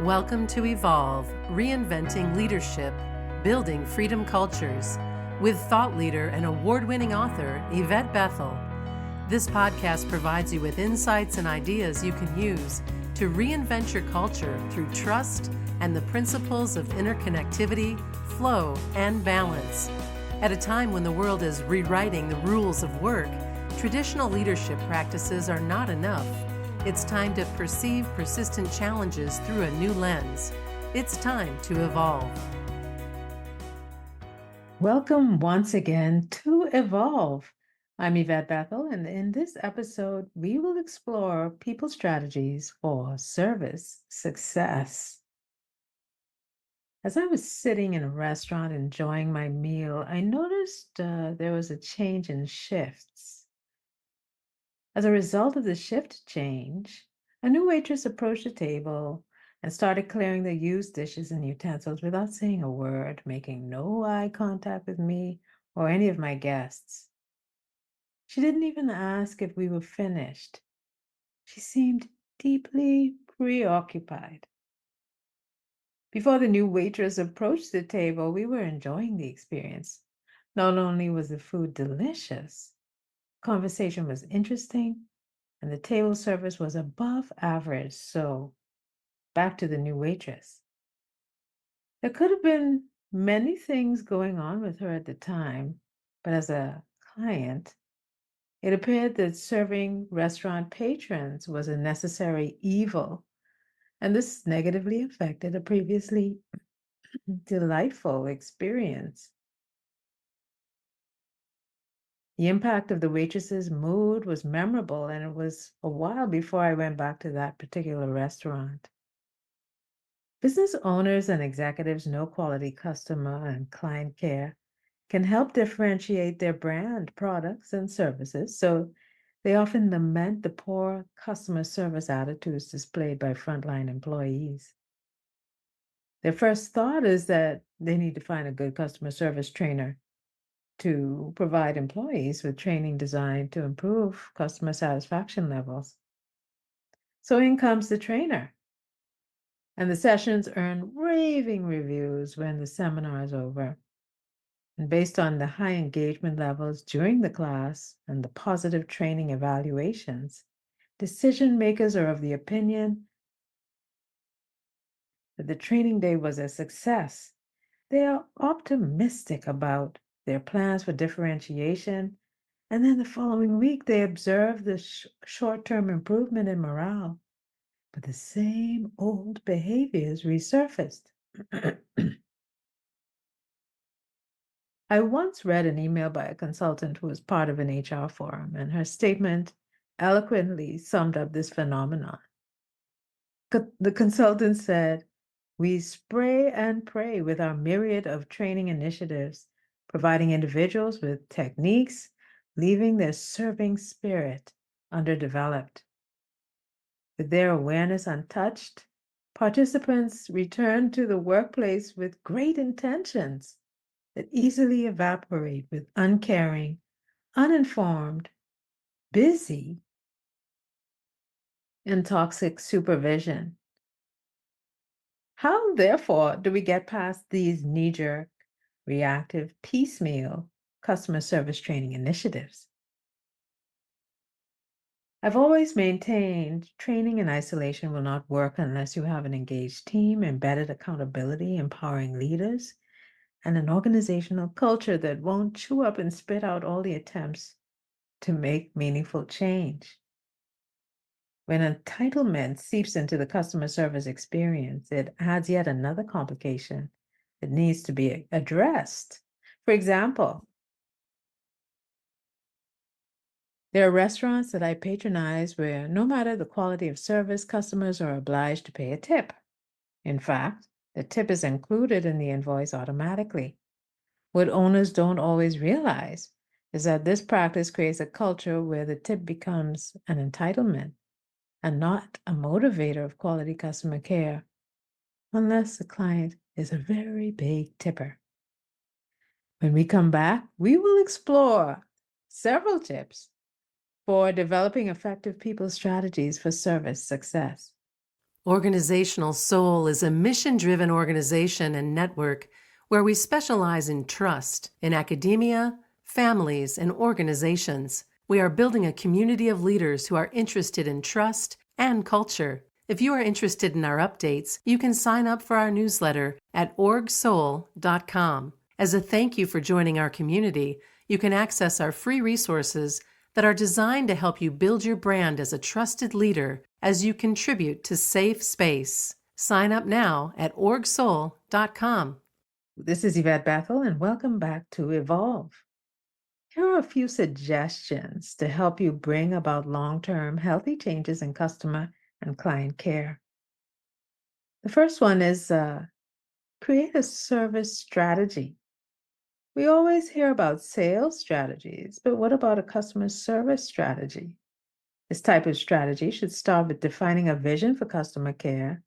Welcome to Evolve, Reinventing Leadership, Building Freedom Cultures, with thought leader and award-winning author Yvette Bethel. This podcast provides you with insights and ideas you can use to reinvent your culture through trust and the principles of interconnectivity, flow, and balance. At a time when the world is rewriting the rules of work, traditional leadership practices are not enough. It's time to perceive persistent challenges through a new lens. It's time to evolve. Welcome once again to Evolve. I'm Yvette Bethel, and in this episode, we will explore people strategies for service success. As I was sitting in a restaurant enjoying my meal, I noticed there was a change in shifts. As a result of the shift change, a new waitress approached the table and started clearing the used dishes and utensils without saying a word, making no eye contact with me or any of my guests. She didn't even ask if we were finished. She seemed deeply preoccupied. Before the new waitress approached the table, we were enjoying the experience. Not only was the food delicious, conversation was interesting, and the table service was above average. So back to the new waitress. There could have been many things going on with her at the time, but as a client, it appeared that serving restaurant patrons was a necessary evil, and this negatively affected a previously delightful experience. The impact of the waitress's mood was memorable, and it was a while before I went back to that particular restaurant. Business owners and executives know quality customer and client care can help differentiate their brand, products, and services, so they often lament the poor customer service attitudes displayed by frontline employees. Their first thought is that they need to find a good customer service trainer to provide employees with training designed to improve customer satisfaction levels. So in comes the trainer, and the sessions earn raving reviews when the seminar is over. And based on the high engagement levels during the class and the positive training evaluations, decision makers are of the opinion that the training day was a success. They are optimistic about their plans for differentiation, and then the following week they observe the short-term improvement in morale, but the same old behaviors resurfaced. I once read an email by a consultant who was part of an HR forum, and her statement eloquently summed up this phenomenon. The consultant said, "We spray and pray with our myriad of training initiatives, providing individuals with techniques, leaving their serving spirit underdeveloped. With their awareness untouched, participants return to the workplace with great intentions that easily evaporate with uncaring, uninformed, busy, and toxic supervision." How, therefore, do we get past these knee-jerk, reactive, piecemeal customer service training initiatives? I've always maintained training in isolation will not work unless you have an engaged team, embedded accountability, empowering leaders, and an organizational culture that won't chew up and spit out all the attempts to make meaningful change. When entitlement seeps into the customer service experience, it adds yet another complication that needs to be addressed. For example, there are restaurants that I patronize where no matter the quality of service, customers are obliged to pay a tip. In fact, the tip is included in the invoice automatically. What owners don't always realize is that this practice creates a culture where the tip becomes an entitlement and not a motivator of quality customer care, unless the client is a very big tipper. When we come back, we will explore several tips for developing effective people strategies for service success. Organizational Soul is a mission-driven organization and network where we specialize in trust in academia, families, and organizations. We are building a community of leaders who are interested in trust and culture. If you are interested in our updates, you can sign up for our newsletter at orgsoul.com. As a thank you for joining our community, you can access our free resources that are designed to help you build your brand as a trusted leader as you contribute to safe space. Sign up now at orgsoul.com. This is Yvette Bethel, and welcome back to Evolve. Here are a few suggestions to help you bring about long-term healthy changes in customer and client care. The first one is create a service strategy. We always hear about sales strategies, but what about a customer service strategy? This type of strategy should start with defining a vision for customer care.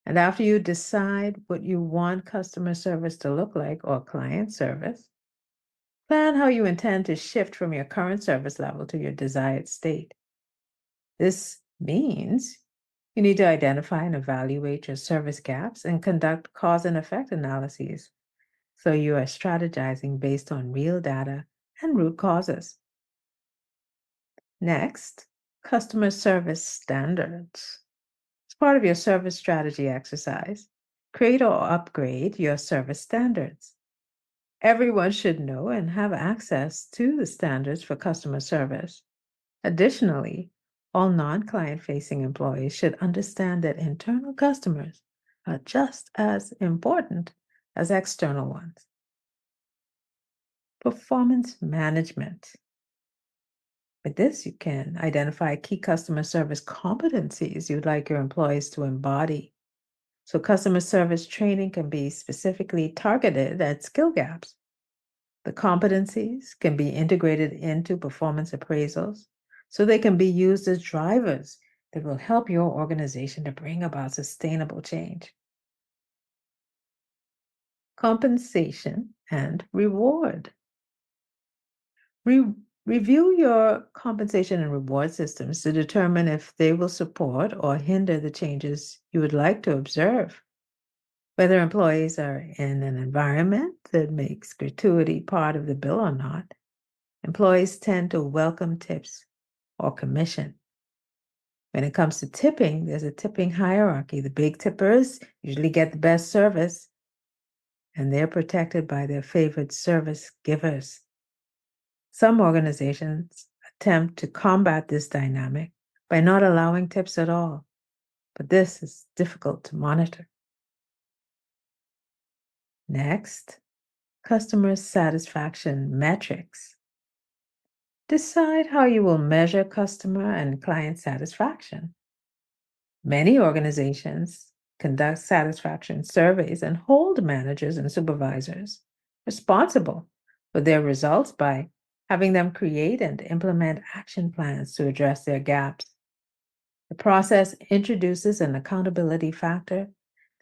And after you decide what you want customer service to look like or client service, plan how you intend to shift from your current service level to your desired state. This means you need to identify and evaluate your service gaps and conduct cause and effect analyses so you are strategizing based on real data and root causes. Next, customer service standards. As part of your service strategy exercise, create or upgrade your service standards. Everyone should know and have access to the standards for customer service. Additionally, all non-client facing employees should understand that internal customers are just as important as external ones. Performance management. With this, you can identify key customer service competencies you'd like your employees to embody. So customer service training can be specifically targeted at skill gaps. The competencies can be integrated into performance appraisals so they can be used as drivers that will help your organization to bring about sustainable change. Compensation and reward. Review your compensation and reward systems to determine if they will support or hinder the changes you would like to observe. Whether employees are in an environment that makes gratuity part of the bill or not, employees tend to welcome tips or commission. When it comes to tipping, there's a tipping hierarchy. The big tippers usually get the best service, and they're protected by their favored service givers. Some organizations attempt to combat this dynamic by not allowing tips at all, but this is difficult to monitor. Next, customer satisfaction metrics. Decide how you will measure customer and client satisfaction. Many organizations conduct satisfaction surveys and hold managers and supervisors responsible for their results by having them create and implement action plans to address their gaps. The process introduces an accountability factor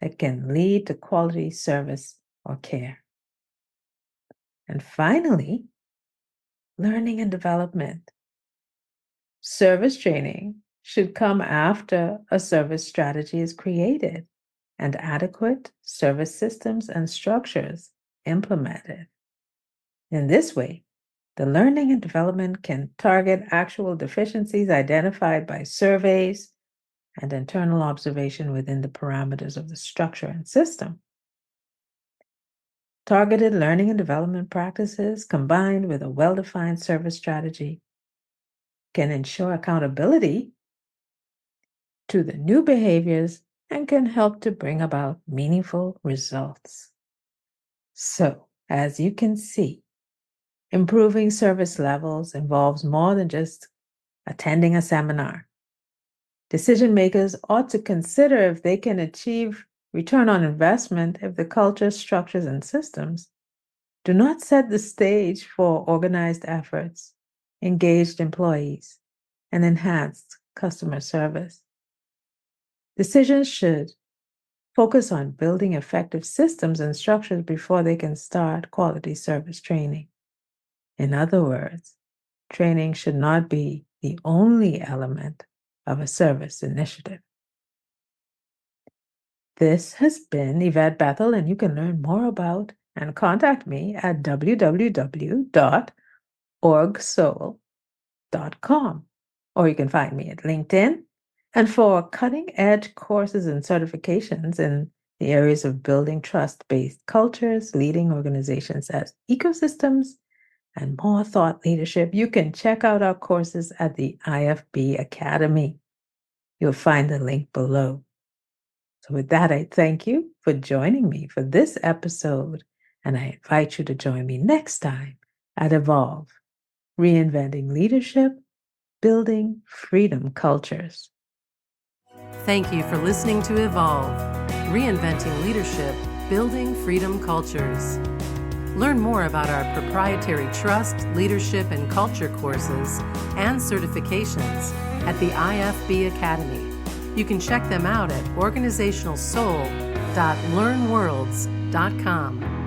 that can lead to quality service or care. And finally, learning and development. Service training should come after a service strategy is created and adequate service systems and structures implemented. In this way, the learning and development can target actual deficiencies identified by surveys and internal observation within the parameters of the structure and system. Targeted learning and development practices combined with a well-defined service strategy can ensure accountability to the new behaviors and can help to bring about meaningful results. So, as you can see, improving service levels involves more than just attending a seminar. Decision makers ought to consider if they can achieve return on investment if the culture, structures, and systems do not set the stage for organized efforts, engaged employees, and enhanced customer service. Decisions should focus on building effective systems and structures before they can start quality service training. In other words, training should not be the only element of a service initiative. This has been Yvette Bethel, and you can learn more about and contact me at www.orgsoul.com, or you can find me at LinkedIn. And for cutting-edge courses and certifications in the areas of building trust-based cultures, leading organizations as ecosystems, and more thought leadership, you can check out our courses at the IFB Academy. You'll find the link below. So with that, I thank you for joining me for this episode, and I invite you to join me next time at Evolve, Reinventing Leadership, Building Freedom Cultures. Thank you for listening to Evolve, Reinventing Leadership, Building Freedom Cultures. Learn more about our proprietary trust, leadership, and culture courses and certifications at the IFB Academy. You can check them out at organizationalsoul.learnworlds.com.